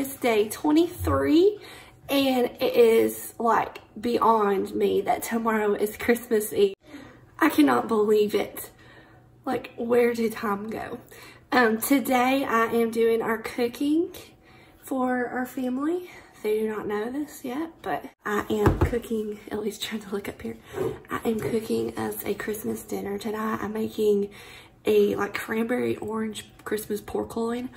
Vlogmas day 23, and it is like beyond me that tomorrow is Christmas Eve. I cannot believe it. Like, where did time go? Today I am doing our cooking for our family. They do not know this yet, but I am cooking, Ellie's trying to look up here. I am cooking as a Christmas dinner tonight. I'm making a like cranberry orange Christmas pork loin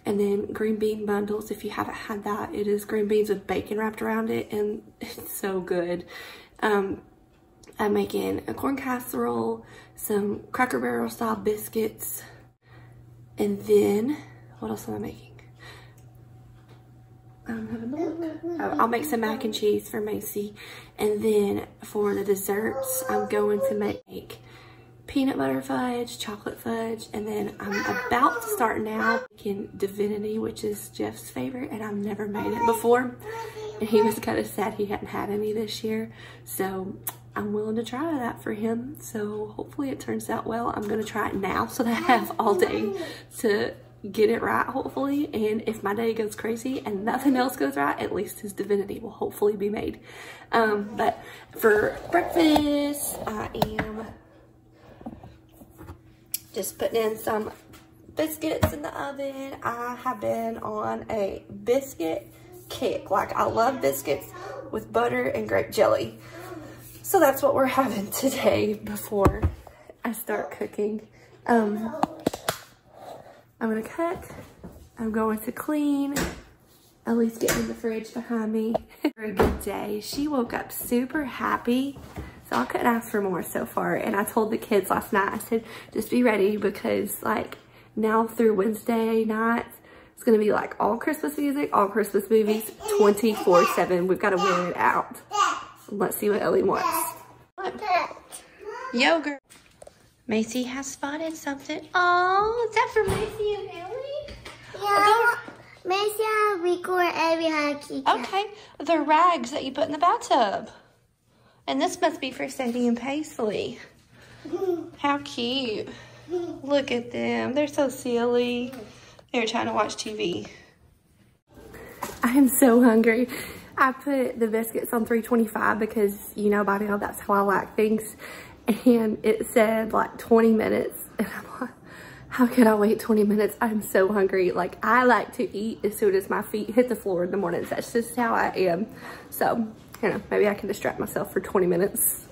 and then green bean bundles. If you haven't had that, it is green beans with bacon wrapped around it and it's so good. I'm making a corn casserole, some Cracker Barrel style biscuits, and then what else am I making? I'm having a look. Oh, I'll make some mac and cheese for Macy, and then for the desserts I'm going to make peanut butter fudge, chocolate fudge, and then I'm about to start now making divinity, which is Jeff's favorite, and I've never made it before, and he was kind of sad he hadn't had any this year, so I'm willing to try that for him. So hopefully it turns out well. I'm gonna try it now so that I have all day to get it right, hopefully. And if my day goes crazy and nothing else goes right, at least his divinity will hopefully be made. But for breakfast, I am just putting in some biscuits in the oven. I have been on a biscuit kick. Like, I love biscuits with butter and grape jelly. So that's what we're having today before I start cooking. I'm gonna cut, I'm going to clean. Ellie's getting in the fridge behind me. For a good day. She woke up super happy, so I couldn't ask for more so far. And I told the kids last night, I said, just be ready, because like now through Wednesday night, it's gonna be like all Christmas music, all Christmas movies, 24/7. We've gotta wear it out. Let's see what Ellie wants. Yogurt. Macy has spotted something. Oh, is that for Macy and Ellie? Yeah. Macy, I record every hockey. Okay, the rags that you put in the bathtub. And this must be for Sadie and Paisley. How cute. Look at them. They're so silly. They're trying to watch TV. I am so hungry. I put the biscuits on 325 because, you know, by now that's how I like things. And it said like 20 minutes. And I'm like, how could I wait 20 minutes? I'm so hungry. Like, I like to eat as soon as my feet hit the floor in the mornings. That's just how I am. So, you know, maybe I can distract myself for 20 minutes.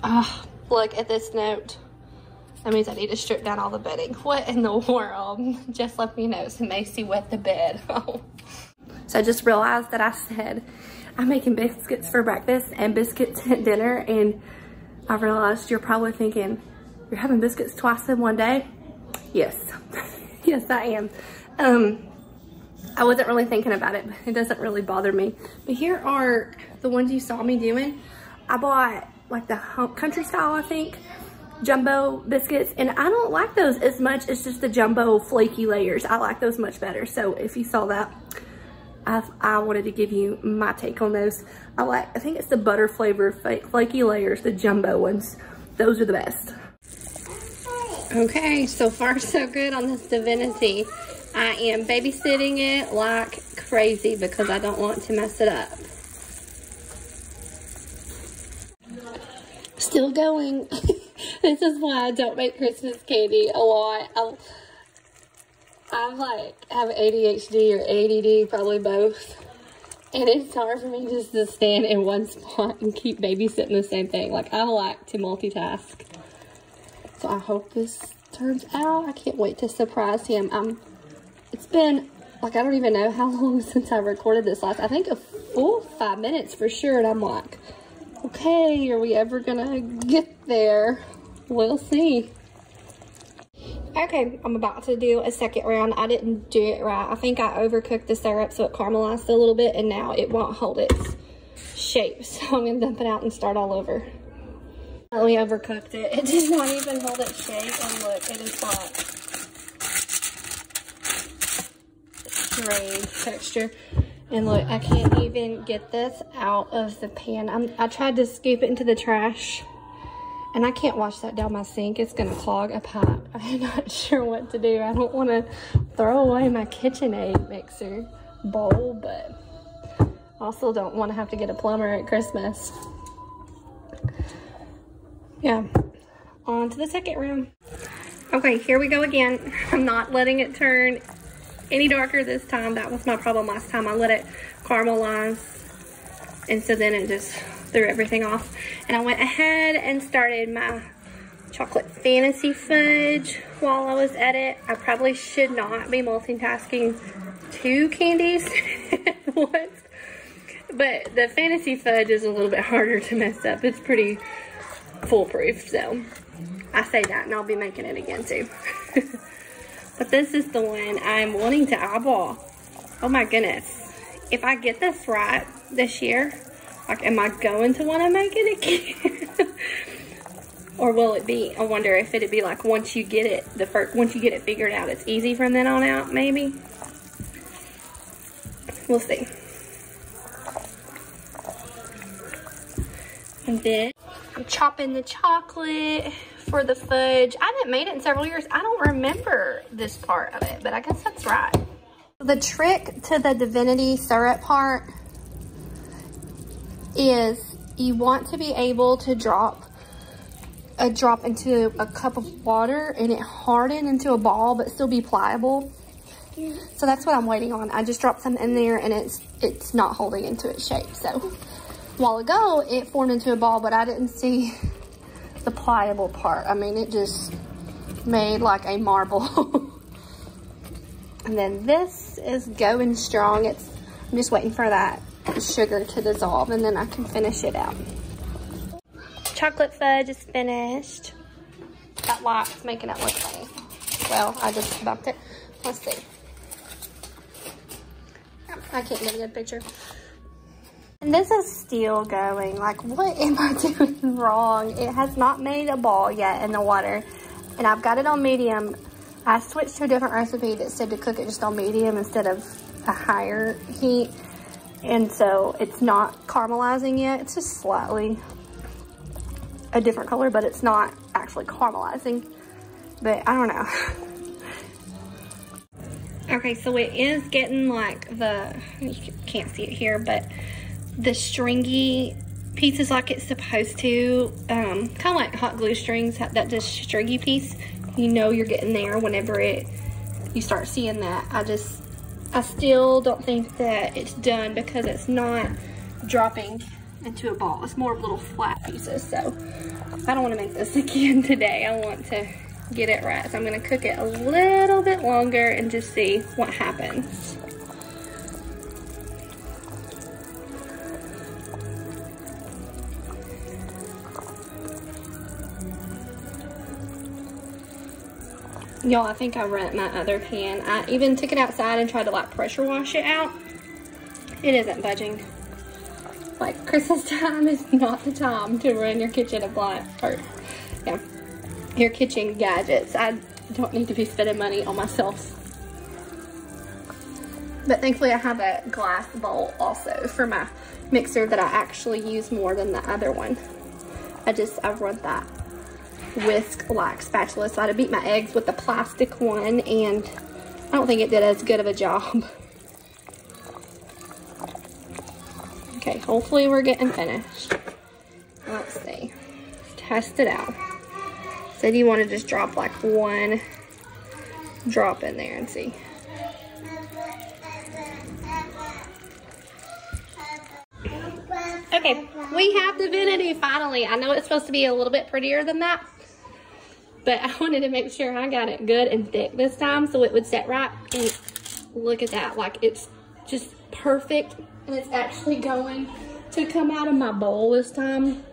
Oh, look at this note. That means I need to strip down all the bedding. What in the world? Just let me know so Macy wet the bed. Oh. So I just realized that I said I'm making biscuits for breakfast and biscuits at dinner, and I realized you're probably thinking, you're having biscuits twice in one day? Yes. Yes, I am. I wasn't really thinking about it, but it doesn't really bother me. But here are the ones you saw me doing. I bought like the country style, I think, jumbo biscuits, and I don't like those as much as just the jumbo flaky layers. I like those much better. So if you saw that, I wanted to give you my take on those. I think it's the butter flavor flaky layers, the jumbo ones. Those are the best. Okay, so far so good on this divinity. I am babysitting it like crazy because I don't want to mess it up. Still going. This is why I don't make Christmas candy a lot. I like have ADHD or ADD, probably both. And it's hard for me just to stand in one spot and keep babysitting the same thing. Like, I like to multitask. So I hope this turns out. I can't wait to surprise him. It's been, like, I don't even know how long since I recorded this last. I think a full 5 minutes for sure. And I'm like, okay, are we ever gonna get there? We'll see. Okay, I'm about to do a second round. I didn't do it right. I think I overcooked the syrup so it caramelized a little bit, and now it won't hold its shape. So I'm gonna dump it out and start all over. I only overcooked it. It did not even hold its shape, and look, it is like strange texture. And look, I can't even get this out of the pan. I tried to scoop it into the trash, and I can't wash that down my sink. It's gonna clog a pipe. I'm not sure what to do. I don't wanna throw away my KitchenAid mixer. bowl, but also don't want to have to get a plumber at Christmas. Yeah, on to the second room. Okay, here we go again. I'm not letting it turn any darker this time. That was my problem last time. I let it caramelize, and so then it just threw everything off. And I went ahead and started my chocolate fantasy fudge while I was at it. I probably should not be multitasking 2 candies at once, but the fantasy fudge is a little bit harder to mess up. It's pretty foolproof, so I say that, and I'll be making it again too. But this is the one I'm wanting to eyeball. Oh my goodness, if I get this right this year, like, am I going to want to make it again? Or will it be, I wonder if it'd be like once you get it, once you get it figured out, it's easy from then on out, maybe. We'll see. And then I'm chopping the chocolate for the fudge. I haven't made it in several years. I don't remember this part of it, but I guess that's right. The trick to the divinity syrup part is you want to be able to drop a drop into a cup of water and it harden into a ball but still be pliable. So that's what I'm waiting on. I just dropped some in there and it's not holding into its shape. So a while ago it formed into a ball, but I didn't see the pliable part. I mean, it just made like a marble. And then this is going strong. I'm just waiting for that sugar to dissolve and then I can finish it out. Chocolate fudge is finished. That light's making it look funny. Well, I just bumped it. Let's see. I can't get a good picture. And this is still going. Like, what am I doing wrong? It has not made a ball yet in the water. And I've got it on medium. I switched to a different recipe that said to cook it just on medium instead of a higher heat. And so it's not caramelizing yet. It's just slightly a different color, but it's not actually caramelizing. But I don't know. Okay, so it is getting like you can't see it here, but the stringy pieces like it's supposed to, kind of like hot glue strings, that just stringy piece. You know you're getting there whenever you start seeing that. I still don't think that it's done because it's not dropping into a ball. It's more little flat pieces, so I don't want to make this again today. I want to get it right, so I'm going to cook it a little bit longer and just see what happens. Y'all, I think I rent my other pan. I even took it outside and tried to like pressure wash it out. It isn't budging. Like, Christmas time is not the time to run your kitchen your kitchen gadgets. I don't need to be spending money on myself. But thankfully I have a glass bowl also for my mixer that I actually use more than the other one. I run that whisk-like spatula, so I had to beat my eggs with the plastic one, and I don't think it did as good of a job. Okay, hopefully we're getting finished. Let's see. Test it out. Said you want to just drop like 1 drop in there and see. Okay, we have divinity finally. I know it's supposed to be a little bit prettier than that, but I wanted to make sure I got it good and thick this time so it would set right. And look at that, like it's just perfect, and it's actually going to come out of my bowl this time.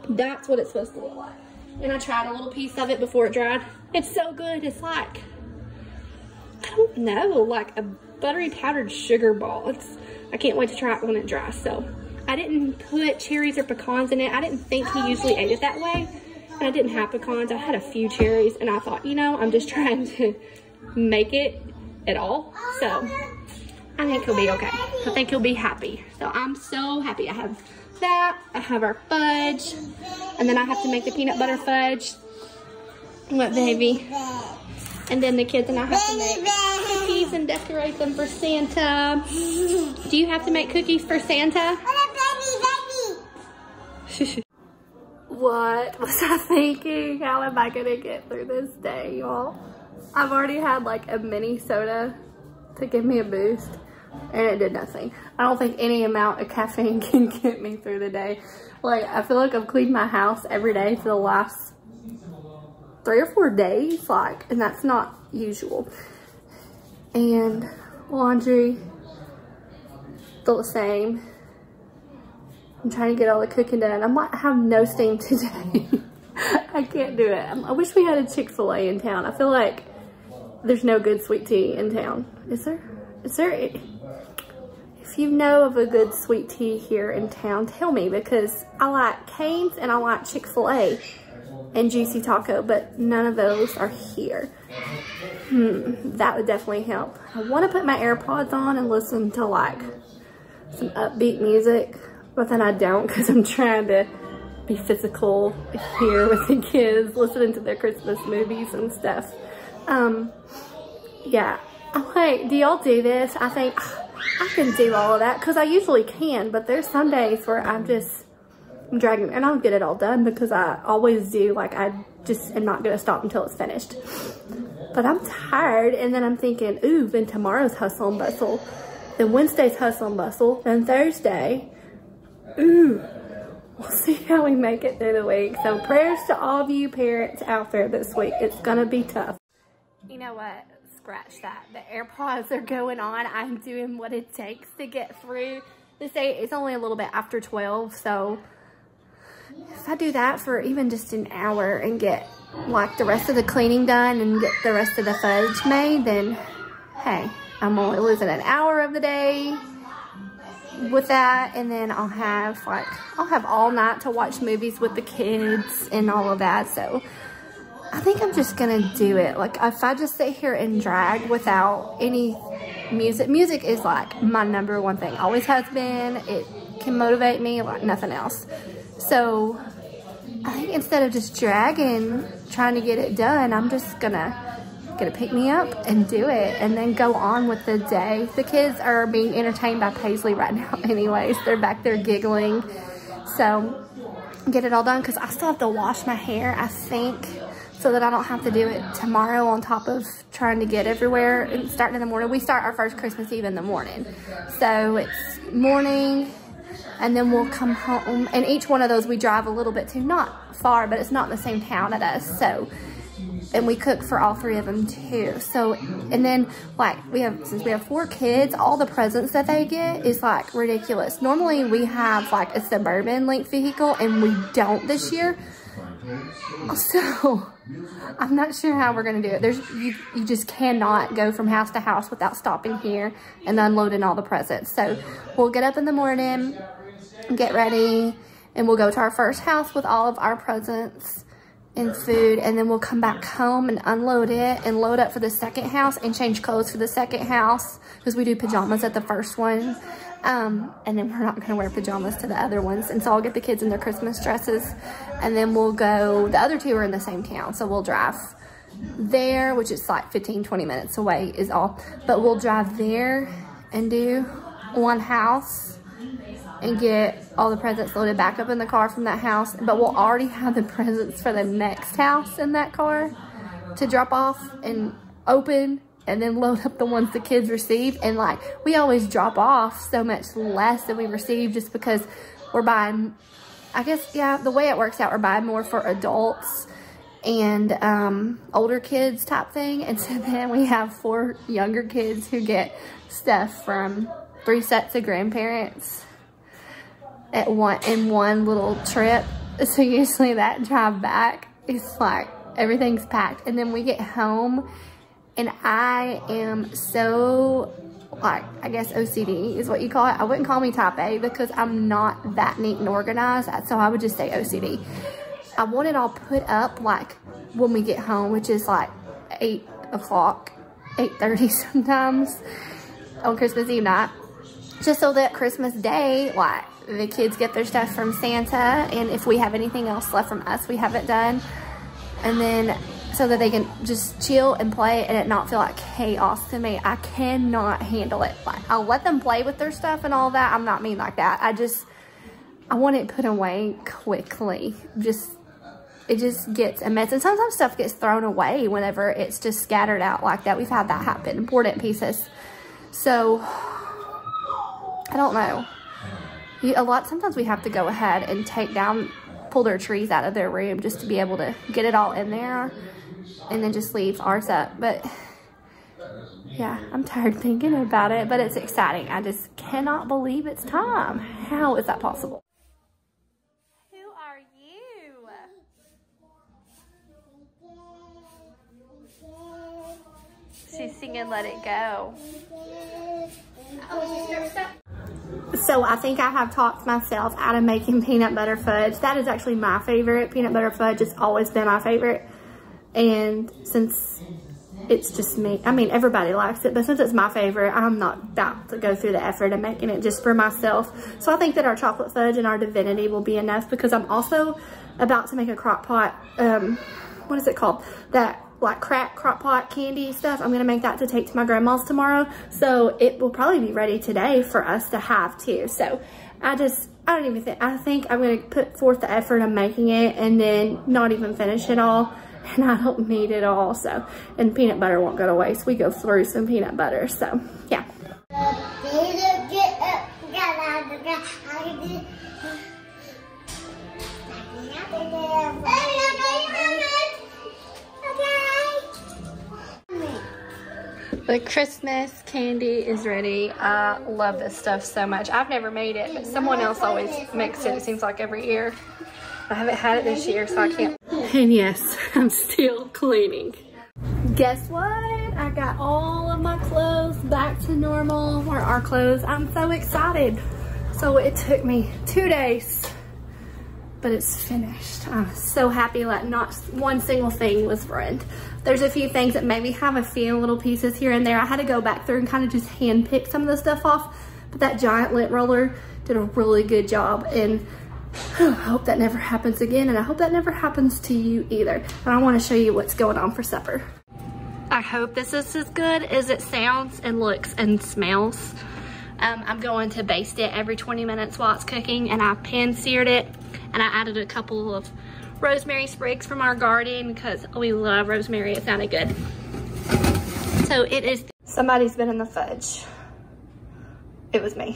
That's what it's supposed to look like. And I tried a little piece of it before it dried. It's so good. It's like, I don't know, like a buttery powdered sugar ball. I can't wait to try it when it dries. So I didn't put cherries or pecans in it. I didn't think he usually ate it that way. And I didn't have pecans. I had a few cherries, and I thought, you know, I'm just trying to make it at all. So I think he'll be okay. I think he'll be happy. So I'm so happy. I have that. I have our fudge. And then I have to make the peanut butter fudge. What, baby? And then the kids and I have to make cookies and decorate them for Santa. Do you have to make cookies for Santa? What was I thinking? How am I gonna get through this day, y'all? I've already had like a mini soda to give me a boost and it did nothing. I don't think any amount of caffeine can get me through the day. Like, I feel like I've cleaned my house every day for the last 3 or 4 days, like, and that's not usual. And laundry, still the same. I'm trying to get all the cooking done. I might have no steam today. I can't do it. I wish we had a Chick-fil-A in town. I feel like there's no good sweet tea in town. Is there? Is there? If you know of a good sweet tea here in town, tell me, because I like Cane's and I like Chick-fil-A and Juicy Taco, but none of those are here. That would definitely help. I want to put my AirPods on and listen to like some upbeat music, but then I don't because I'm trying to be physical here with the kids, listening to their Christmas movies and stuff. Yeah, I'm like, do y'all do this? I think I can do all of that because I usually can, but there's some days where I'm dragging, and I'll get it all done because I always do. Like, I just am not gonna stop until it's finished. But I'm tired, and then I'm thinking, ooh, then tomorrow's hustle and bustle, then Wednesday's hustle and bustle, then Thursday. Ooh, we'll see how we make it through the week. So prayers to all of you parents out there this week. It's gonna be tough. You know what? Scratch that. The AirPods are going on. I'm doing what it takes to get through this day. It's only a little bit after 12, so if I do that for even just an hour and get like the rest of the cleaning done and get the rest of the fudge made, then hey, I'm only losing an hour of the day with that, and then I'll have all night to watch movies with the kids and all of that. So I think I'm just gonna do it. Like, if I just sit here and drag without any music is like my #1 thing. Always has been. It can motivate me like nothing else. So I think instead of just dragging, trying to get it done, I'm just gonna pick me up and do it and then go on with the day. The kids are being entertained by Paisley right now anyways. They're back there giggling. So get it all done because I still have to wash my hair, I think, so that I don't have to do it tomorrow on top of trying to get everywhere and starting in the morning. We start our first Christmas Eve in the morning. So it's morning and then we'll come home, and each one of those we drive a little bit to, not far, but it's not in the same town as us. So, and we cook for all 3 of them too. So, and then like since we have 4 kids, all the presents that they get is like ridiculous. Normally we have like a Suburban length vehicle and we don't this year. So I'm not sure how we're gonna do it. You just cannot go from house to house without stopping here and unloading all the presents. So we'll get up in the morning, get ready, and we'll go to our first house with all of our presents and food, and then we'll come back home and unload it and load up for the second house and change clothes for the second house because we do pajamas at the first one. And then we're not gonna wear pajamas to the other ones. And so I'll get the kids in their Christmas dresses, and then we'll go, the other 2 are in the same town. So we'll drive there, which is like 15-20 minutes away is all. But we'll drive there and do one house and get all the presents loaded back up in the car from that house. But we'll already have the presents for the next house in that car to drop off and open, and then load up the ones the kids receive. And like, we always drop off so much less than we receive just because we're buying, I guess, yeah, the way it works out, we're buying more for adults and older kids type thing. And so then we have 4 younger kids who get stuff from 3 sets of grandparents in one little trip. So usually that drive back is like, everything's packed. And then we get home, and I am so, like, I guess OCD is what you call it. I wouldn't call me type A because I'm not that neat and organized. So I would just say OCD. I want it all put up like when we get home, which is like 8 o'clock, 8:30 sometimes on Christmas Eve night. Just so that Christmas Day, like, the kids get their stuff from Santa, and if we have anything else left from us, we have it done. And then so that they can just chill and play and it not feel like chaos to me. I cannot handle it. Like, I'll let them play with their stuff and all that. I'm not mean like that. I want it put away quickly. It just gets a mess. And sometimes stuff gets thrown away whenever it's just scattered out like that. We've had that happen, important pieces. So, I don't know. Sometimes we have to go ahead and pull their trees out of their room just to be able to get it all in there and then just leave ours up. But yeah, I'm tired thinking about it, but it's exciting. I just cannot believe it's time. How is that possible? Who are you? She's singing Let It Go. So I think I have talked myself out of making peanut butter fudge. That is actually my favorite. Peanut butter fudge has always been my favorite. And since it's just me, I mean, everybody likes it, but since it's my favorite, I'm not about to go through the effort of making it just for myself. So I think that our chocolate fudge and our divinity will be enough, because I'm also about to make a crock pot, what is it called? That like crack crock pot candy stuff. I'm gonna make that to take to my grandma's tomorrow. So it will probably be ready today for us to have too. So I don't even think, I think I'm gonna put forth the effort of making it and then not even finish it all. And I don't need it all, so. And peanut butter won't go to waste. We go through some peanut butter, so yeah. The Christmas candy is ready. I love this stuff so much. I've never made it, but someone else always makes it, it seems like every year. I haven't had it this year, so I can't. And yes, I'm still cleaning. Guess what? I got all of my clothes back to normal, or our clothes. I'm so excited. So it took me 2 days, but it's finished. I'm so happy that not one single thing was ruined. There's a few things that maybe have a few little pieces here and there. I had to go back through and kind of just hand pick some of the stuff off, but that giant lint roller did a really good job, and I hope that never happens again, and I hope that never happens to you either. And I want to show you what's going on for supper. I hope this is as good as it sounds and looks and smells. I'm going to baste it every 20 minutes while it's cooking, and I pan seared it, and I added a couple of rosemary sprigs from our garden because we love rosemary. It sounded good. So it is. Somebody's been in the fudge. It was me.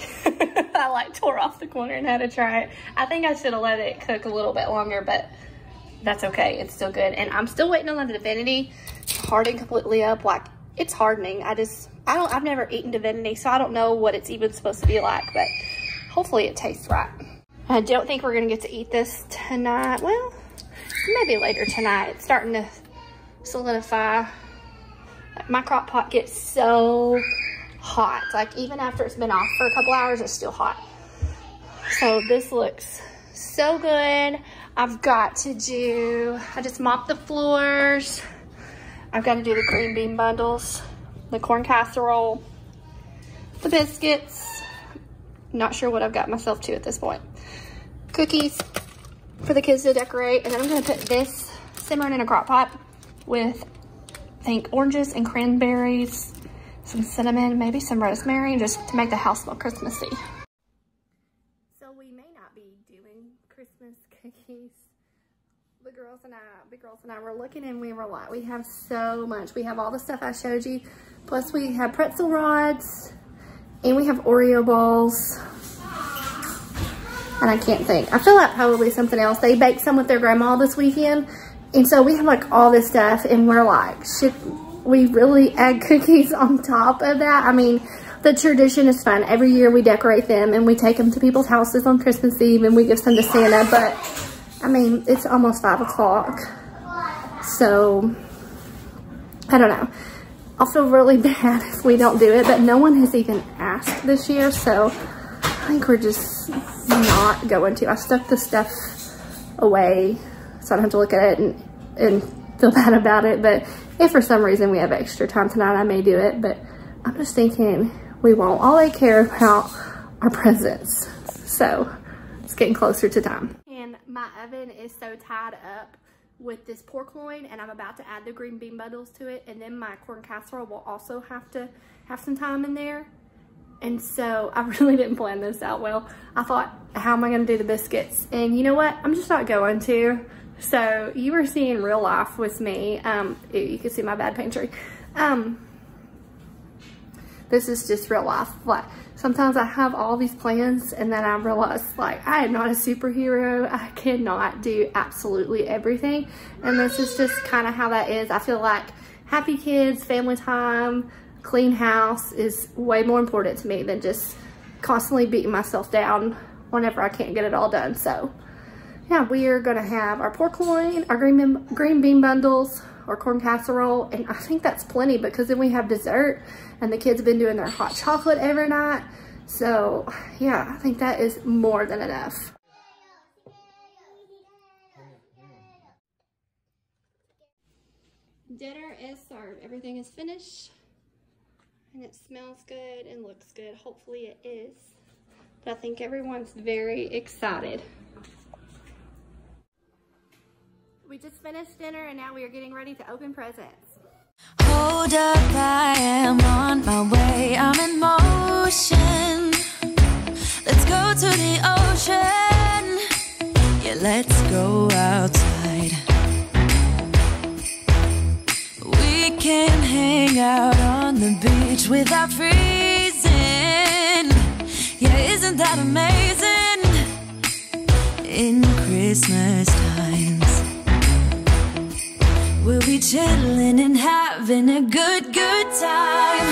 I like tore off the corner and had to try it. I think I should have let it cook a little bit longer, but that's okay. It's still good. And I'm still waiting on the divinity to harden completely up. Like, it's hardening. I've never eaten divinity, so I don't know what it's even supposed to be like, but hopefully it tastes right. I don't think we're gonna get to eat this tonight. Well, maybe later tonight. It's starting to solidify. My crock pot gets so hot. Like, even after it's been off for a couple hours, it's still hot. So this looks so good. I just mopped the floors. I've got to do the green bean bundles, the corn casserole, the biscuits. Not sure what I've got myself to at this point. Cookies for the kids to decorate. And then I'm gonna put this simmering in a crock pot with, I think, oranges and cranberries, some cinnamon, maybe some rosemary, just to make the house smell Christmassy. So we may not be doing Christmas cookies. The big girls and I were looking, and we were like, we have so much. We have all the stuff I showed you, plus we have pretzel rods, and we have Oreo balls. And I can't think. I feel like probably something else. They baked some with their grandma this weekend, and so we have like all this stuff, and we're like, should we really add cookies on top of that? I mean, the tradition is fun. Every year we decorate them and we take them to people's houses on Christmas Eve and we give some to Santa, but I mean, it's almost 5 o'clock. So, I don't know. I'll feel really bad if we don't do it, but no one has even asked this year, so I think we're just not going to. I stuck the stuff away so I don't have to look at it and feel bad about it, but if for some reason we have extra time tonight, I may do it, but I'm just thinking we won't. All I care about are presents, so it's getting closer to time. And my oven is so tied up with this pork loin, and I'm about to add the green bean bundles to it, and then my corn casserole will also have to have some time in there. And so I really didn't plan this out well. I thought, how am I gonna do the biscuits? And you know what? I'm just not going to. So you were seeing real life with me. You can see my bad pantry. This is just real life. Like, sometimes I have all these plans and then I realize, like, I am not a superhero. I cannot do absolutely everything. And this is just kind of how that is. I feel like happy kids, family time, clean house is way more important to me than just constantly beating myself down whenever I can't get it all done. So yeah, we are gonna have our pork loin, our green bean bundles, our corn casserole, and I think that's plenty because then we have dessert, and the kids have been doing their hot chocolate every night. So yeah, I think that is more than enough. Dinner is served. Everything is finished, and it smells good and looks good. Hopefully it is. But I think everyone's very excited. We just finished dinner and now we are getting ready to open presents. Hold up, I am on my way, I'm in motion. Let's go to the ocean. Yeah, let's go outside. We can hang out on the beach without freezing. Yeah, isn't that amazing? In Christmas times, we'll be chilling and having a good time.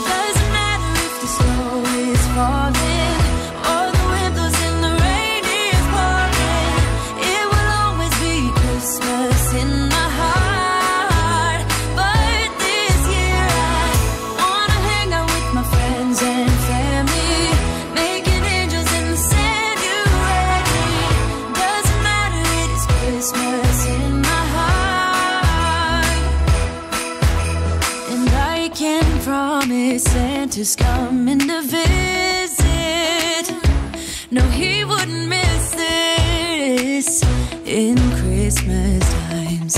Doesn't matter if the snow is falling or the wind blows and the rain is pouring. It will always be Christmas in my heart. But this year I wanna hang out with my friends and family, making angels in the sand. You ready? Doesn't matter, it is Christmas in my heart. And I can promise Santa's coming to visit. No, he wouldn't miss this in Christmas times.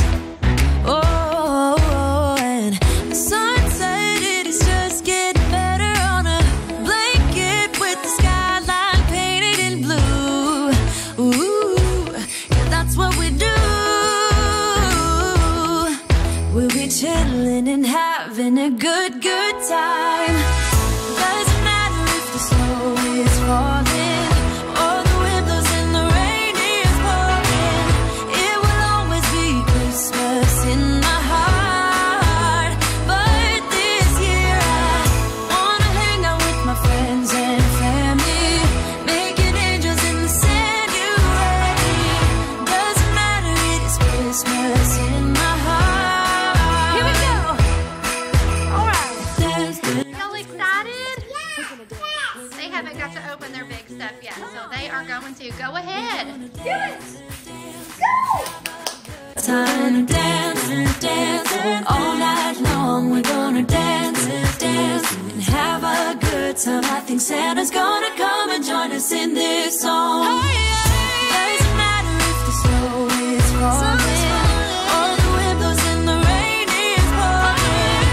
Oh, and the sunset, it is just getting better on a blanket with the skyline painted in blue. Ooh, yeah, that's what we do. We'll be chilling and having a good time. Doesn't matter if the snow is falling or the wind blows and the rain is pouring. It will always be Christmas in my heart. But this year I wanna hang out with my friends and family, making angels in the sand. You ready? Doesn't matter, it is Christmas in my heart. Here we go. All right. Y'all excited? They haven't got to open their big stuff yet, so they are going to. Go ahead. Do it. Go. Time to dance all night long. We're gonna dance and have a good time. I think Santa's gonna come and join us in this song. Doesn't matter if the snow is falling or the wind blows and the rain is pouring.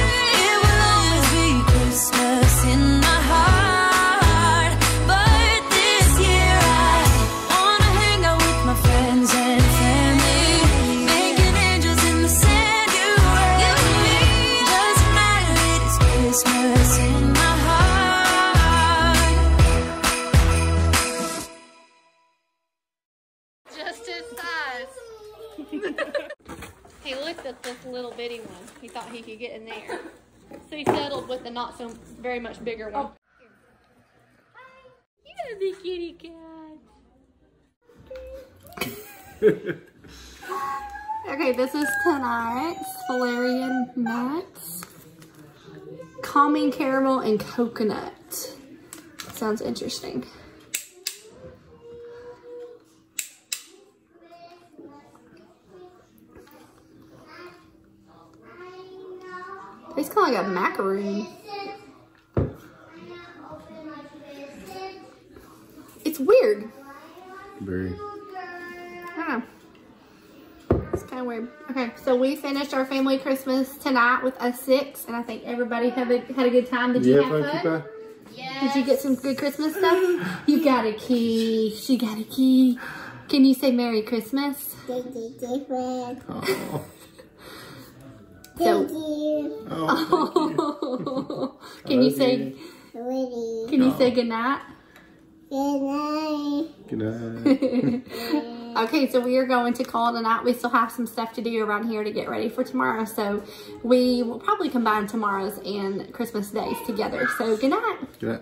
It will always be Christmas in my heart. But this year I wanna hang out with my friends and family, making angels in the sand. You ready? Doesn't matter, it is Christmas in my heart. Just his size. He looked at this little bitty one. He thought he could get in there. So he settled with the not so very much bigger one. You the kitty cat. Okay, this is tonight's Valerian nuts. Calming caramel and coconut. Sounds interesting. It's kind of like a macaroon. It's weird. Very. I don't know. It's kind kind of weird. Okay, so we finished our family Christmas tonight with us 6, and I think everybody had a good time. Did you have fun? Yes. Did you get some good Christmas stuff? You got a key. She got a key. Can you say Merry Christmas? Thank you. So, Thank you. oh, can you say? Can you say good night? Good night. Good night. Okay, so we are going to call it a night. We still have some stuff to do around here to get ready for tomorrow. So we will probably combine tomorrow's and Christmas days together. So good night. Good night.